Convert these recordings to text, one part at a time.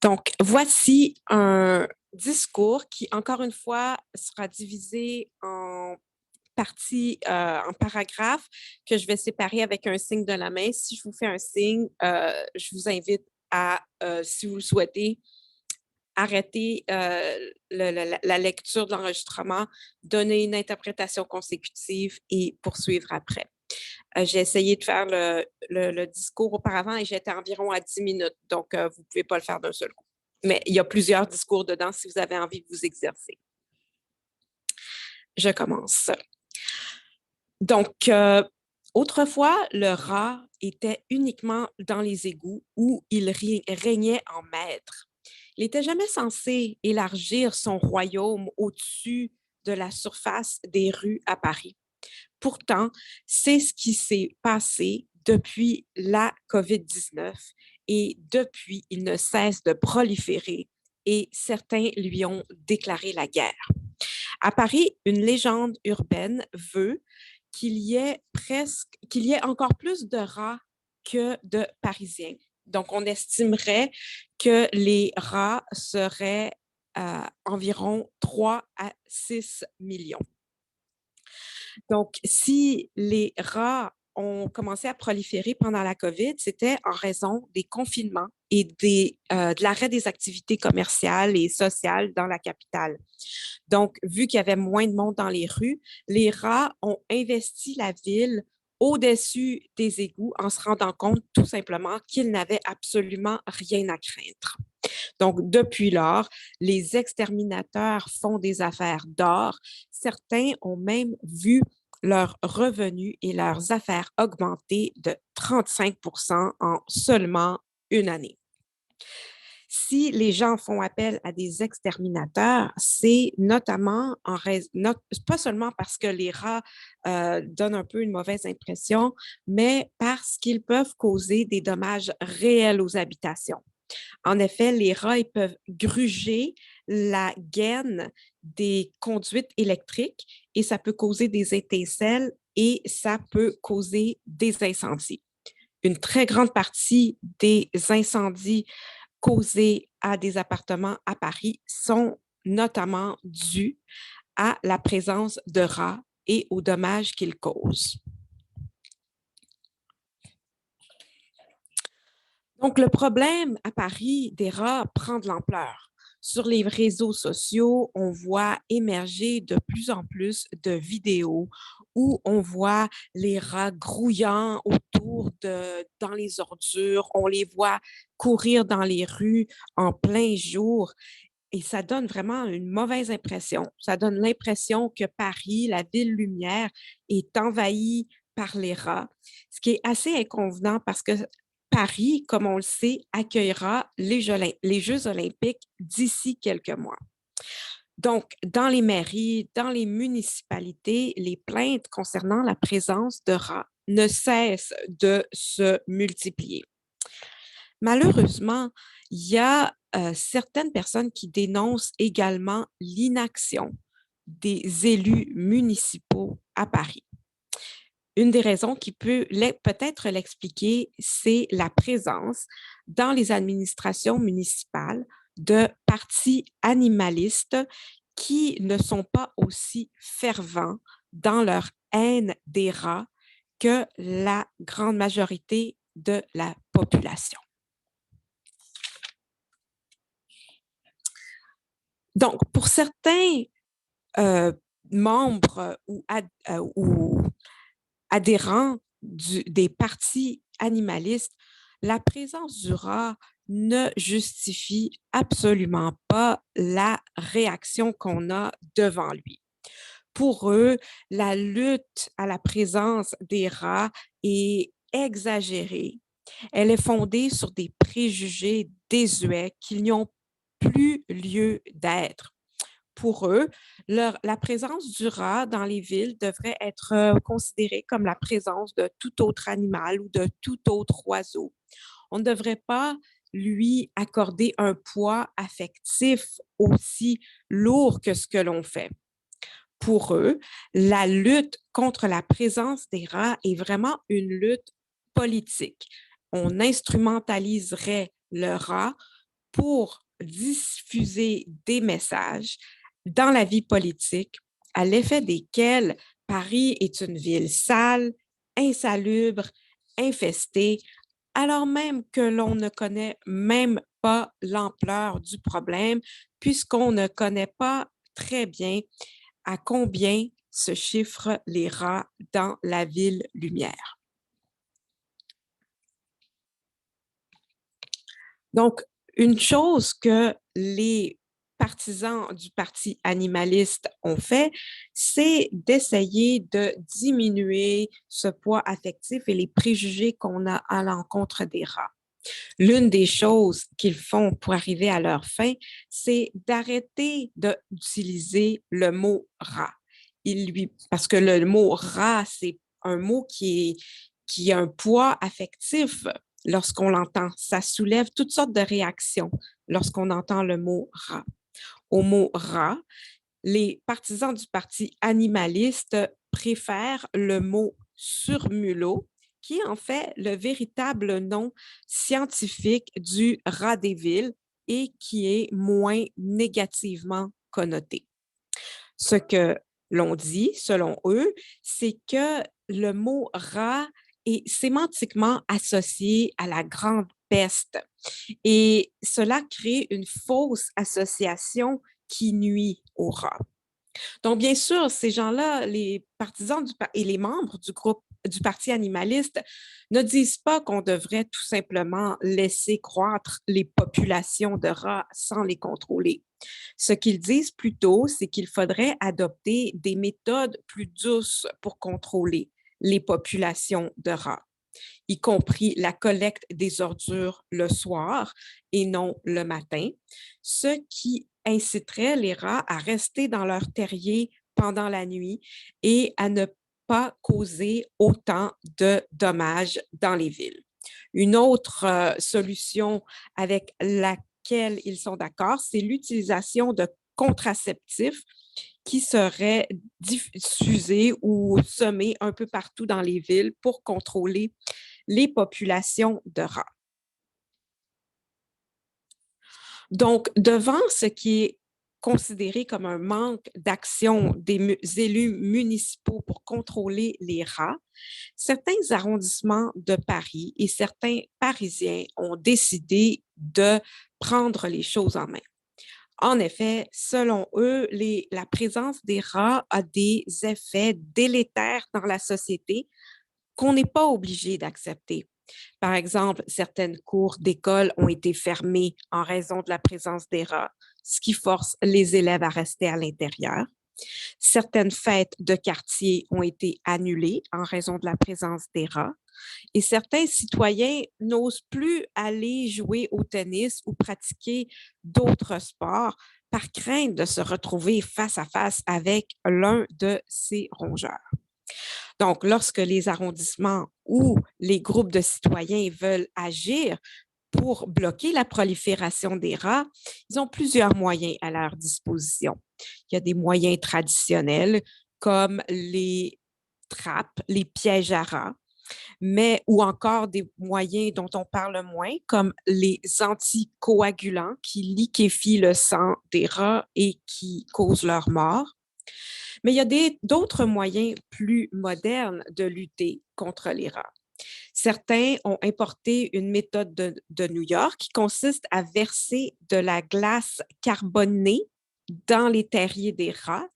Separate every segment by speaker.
Speaker 1: Donc, voici un discours qui, encore une fois, sera divisé en parties, en paragraphes que je vais séparer avec un signe de la main. Si je vous fais un signe, je vous invite à, si vous le souhaitez, arrêter la lecture de l'enregistrement, donner une interprétation consécutive et poursuivre après. J'ai essayé de faire le discours auparavant et j'étais environ à 10 minutes, donc vous ne pouvez pas le faire d'un seul coup. Mais il y a plusieurs discours dedans si vous avez envie de vous exercer. Je commence. Donc, autrefois, le rat était uniquement dans les égouts où il régnait en maître. Il n'était jamais censé élargir son royaume au-dessus de la surface des rues à Paris. Pourtant, c'est ce qui s'est passé depuis la COVID-19 et depuis, il ne cesse de proliférer et certains lui ont déclaré la guerre. À Paris, une légende urbaine veut qu'il y ait encore plus de rats que de Parisiens. Donc, on estimerait que les rats seraient environ 3 à 6 millions. Donc, si les rats ont commencé à proliférer pendant la COVID, c'était en raison des confinements et de l'arrêt des activités commerciales et sociales dans la capitale. Donc, vu qu'il y avait moins de monde dans les rues, les rats ont investi la ville au-dessus des égouts en se rendant compte tout simplement qu'ils n'avaient absolument rien à craindre. Donc, depuis lors, les exterminateurs font des affaires d'or. Certains ont même vu leurs revenus et leurs affaires augmenter de 35 en seulement une année. Si les gens font appel à des exterminateurs, c'est notamment pas seulement parce que les rats donnent un peu une mauvaise impression, mais parce qu'ils peuvent causer des dommages réels aux habitations. En effet, les rats ils peuvent gruger la gaine des conduites électriques et ça peut causer des étincelles et ça peut causer des incendies. Une très grande partie des incendies causés à des appartements à Paris sont notamment dus à la présence de rats et aux dommages qu'ils causent. Donc, le problème à Paris des rats prend de l'ampleur. Sur les réseaux sociaux, on voit émerger de plus en plus de vidéos où on voit les rats grouillant dans les ordures, on les voit courir dans les rues en plein jour et ça donne vraiment une mauvaise impression. Ça donne l'impression que Paris, la ville lumière, est envahie par les rats, ce qui est assez inconvenant parce que Paris, comme on le sait, accueillera les Jeux olympiques d'ici quelques mois. Donc, dans les mairies, dans les municipalités, les plaintes concernant la présence de rats ne cessent de se multiplier. Malheureusement, il y a certaines personnes qui dénoncent également l'inaction des élus municipaux à Paris. Une des raisons qui peut peut-être l'expliquer, c'est la présence dans les administrations municipales de partis animalistes qui ne sont pas aussi fervents dans leur haine des rats que la grande majorité de la population. Donc, pour certains membres ou adhérents des partis animalistes, la présence du rat ne justifie absolument pas la réaction qu'on a devant lui. Pour eux, la lutte à la présence des rats est exagérée. Elle est fondée sur des préjugés désuets qui n'y ont plus lieu d'être. Pour eux, la présence du rat dans les villes devrait être considérée comme la présence de tout autre animal ou de tout autre oiseau. On ne devrait pas lui accorder un poids affectif aussi lourd que ce que l'on fait. Pour eux, la lutte contre la présence des rats est vraiment une lutte politique. On instrumentaliserait le rat pour diffuser des messages dans la vie politique, à l'effet desquels Paris est une ville sale, insalubre, infestée, alors même que l'on ne connaît même pas l'ampleur du problème, puisqu'on ne connaît pas très bien à combien se chiffrent les rats dans la ville lumière. Donc, une chose que les partisans du Parti animaliste ont fait, c'est d'essayer de diminuer ce poids affectif et les préjugés qu'on a à l'encontre des rats. L'une des choses qu'ils font pour arriver à leur fin, c'est d'arrêter d'utiliser le mot rat. Parce que le mot rat, c'est un mot qui a un poids affectif lorsqu'on l'entend. Ça soulève toutes sortes de réactions lorsqu'on entend le mot rat. Au mot rat, les partisans du parti animaliste préfèrent le mot surmulot, qui est en fait le véritable nom scientifique du rat des villes et qui est moins négativement connoté. Ce que l'on dit, selon eux, c'est que le mot rat est sémantiquement associé à la grande peste et cela crée une fausse association qui nuit aux rats. Donc, bien sûr, ces gens-là, les partisans et les membres du groupe du Parti animaliste ne disent pas qu'on devrait tout simplement laisser croître les populations de rats sans les contrôler. Ce qu'ils disent plutôt, c'est qu'il faudrait adopter des méthodes plus douces pour contrôler les populations de rats, y compris la collecte des ordures le soir et non le matin, ce qui inciterait les rats à rester dans leur terrier pendant la nuit et à ne pas causer autant de dommages dans les villes. Une autre solution avec laquelle ils sont d'accord, c'est l'utilisation de contraceptifs qui seraient diffusés ou semés un peu partout dans les villes pour contrôler les populations de rats. Donc, devant ce qui est considéré comme un manque d'action des élus municipaux pour contrôler les rats, certains arrondissements de Paris et certains Parisiens ont décidé de prendre les choses en main. En effet, selon eux, la présence des rats a des effets délétères dans la société qu'on n'est pas obligé d'accepter. Par exemple, certaines cours d'école ont été fermées en raison de la présence des rats, ce qui force les élèves à rester à l'intérieur. Certaines fêtes de quartier ont été annulées en raison de la présence des rats et certains citoyens n'osent plus aller jouer au tennis ou pratiquer d'autres sports par crainte de se retrouver face à face avec l'un de ces rongeurs. Donc, lorsque les arrondissements ou les groupes de citoyens veulent agir pour bloquer la prolifération des rats, ils ont plusieurs moyens à leur disposition. Il y a des moyens traditionnels comme les trappes, les pièges à rats, mais ou encore des moyens dont on parle moins, comme les anticoagulants qui liquéfient le sang des rats et qui causent leur mort. Mais il y a d'autres moyens plus modernes de lutter contre les rats. Certains ont importé une méthode de New York qui consiste à verser de la glace carbonée dans les terriers des rats.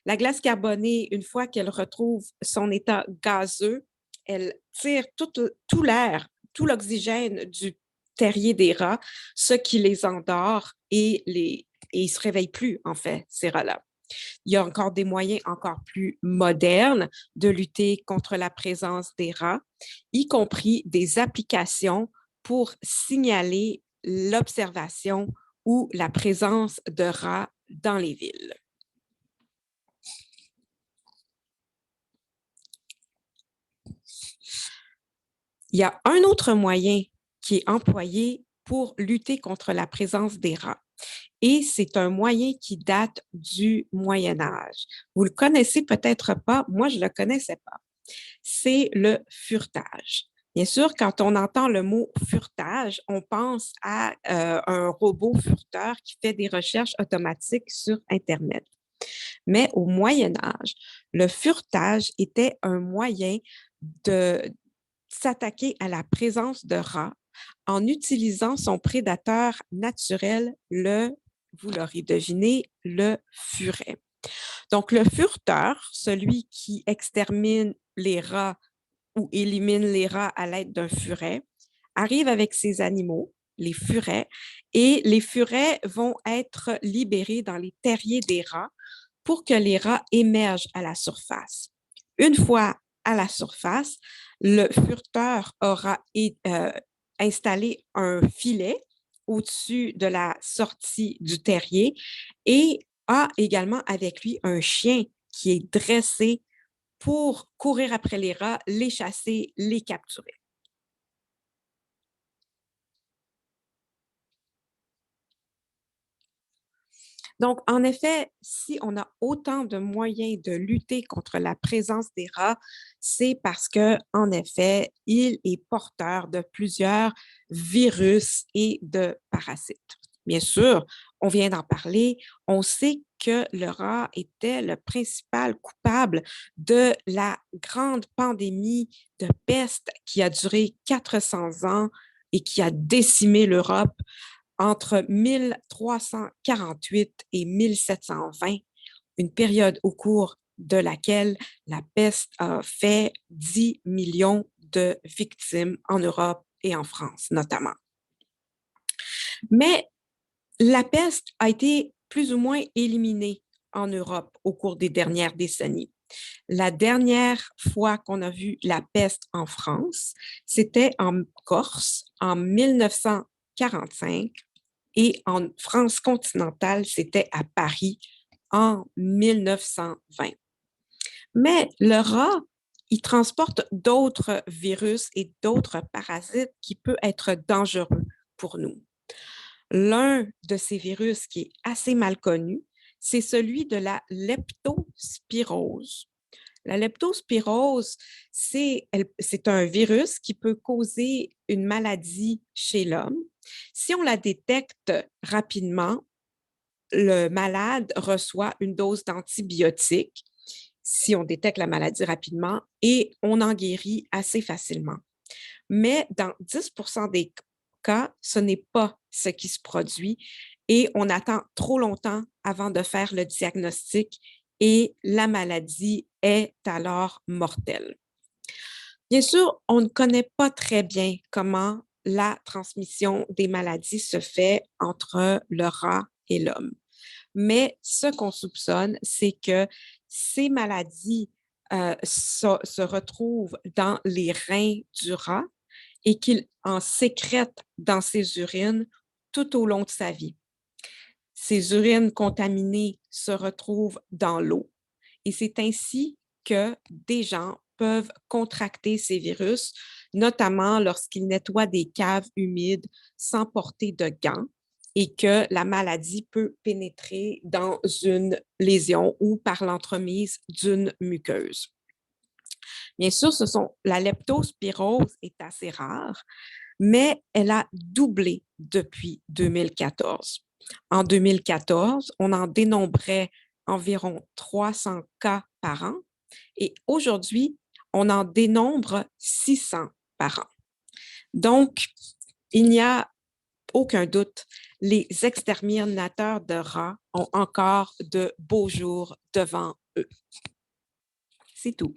Speaker 1: La glace carbonée, une fois qu'elle retrouve son état gazeux, elle tire tout l'air, tout l'oxygène du terrier des rats, ce qui les endort et ils ne se réveillent plus, en fait, ces rats-là. Il y a encore des moyens encore plus modernes de lutter contre la présence des rats, y compris des applications pour signaler l'observation ou la présence de rats dans les villes. Il y a un autre moyen qui est employé pour lutter contre la présence des rats. Et c'est un moyen qui date du Moyen Âge. Vous le connaissez peut-être pas, moi je le connaissais pas. C'est le furetage. Bien sûr, quand on entend le mot furetage, on pense à un robot fureteur qui fait des recherches automatiques sur Internet. Mais au Moyen Âge, le furetage était un moyen de s'attaquer à la présence de rats en utilisant son prédateur naturel, vous l'aurez deviné, le furet. Donc, le fureteur, celui qui extermine les rats ou élimine les rats à l'aide d'un furet, arrive avec ses animaux, les furets, et les furets vont être libérés dans les terriers des rats pour que les rats émergent à la surface. Une fois à la surface, le fureteur aura installé un filet au-dessus de la sortie du terrier et a également avec lui un chien qui est dressé pour courir après les rats, les chasser, les capturer. Donc, en effet, si on a autant de moyens de lutter contre la présence des rats, c'est parce que, en effet, il est porteur de plusieurs virus et de parasites. Bien sûr, on vient d'en parler, on sait que le rat était le principal coupable de la grande pandémie de peste qui a duré 400 ans et qui a décimé l'Europe entre 1348 et 1720, une période au cours de laquelle la peste a fait 10 millions de victimes en Europe et en France notamment. Mais la peste a été plus ou moins éliminée en Europe au cours des dernières décennies. La dernière fois qu'on a vu la peste en France, c'était en Corse en 1945 et en France continentale, c'était à Paris en 1920. Mais le rat, il transporte d'autres virus et d'autres parasites qui peuvent être dangereux pour nous. L'un de ces virus qui est assez mal connu, c'est celui de la leptospirose. La leptospirose, c'est un virus qui peut causer une maladie chez l'homme. Si on la détecte rapidement, le malade reçoit une dose d'antibiotiques si on détecte la maladie rapidement et on en guérit assez facilement. Mais dans 10 des cas, ce n'est pas ce qui se produit et on attend trop longtemps avant de faire le diagnostic et la maladie est alors mortelle. Bien sûr, on ne connaît pas très bien comment la transmission des maladies se fait entre le rat et l'homme. Mais ce qu'on soupçonne, c'est que ces maladies se retrouvent dans les reins du rat et qu'il en sécrète dans ses urines tout au long de sa vie. Ces urines contaminées se retrouvent dans l'eau et c'est ainsi que des gens peuvent contracter ces virus, notamment lorsqu'ils nettoient des caves humides sans porter de gants et que la maladie peut pénétrer dans une lésion ou par l'entremise d'une muqueuse. Bien sûr, la leptospirose est assez rare, mais elle a doublé depuis 2014. En 2014, on en dénombrait environ 300 cas par an et aujourd'hui, on en dénombre 600 par an. Donc, il n'y a aucun doute, les exterminateurs de rats ont encore de beaux jours devant eux. C'est tout.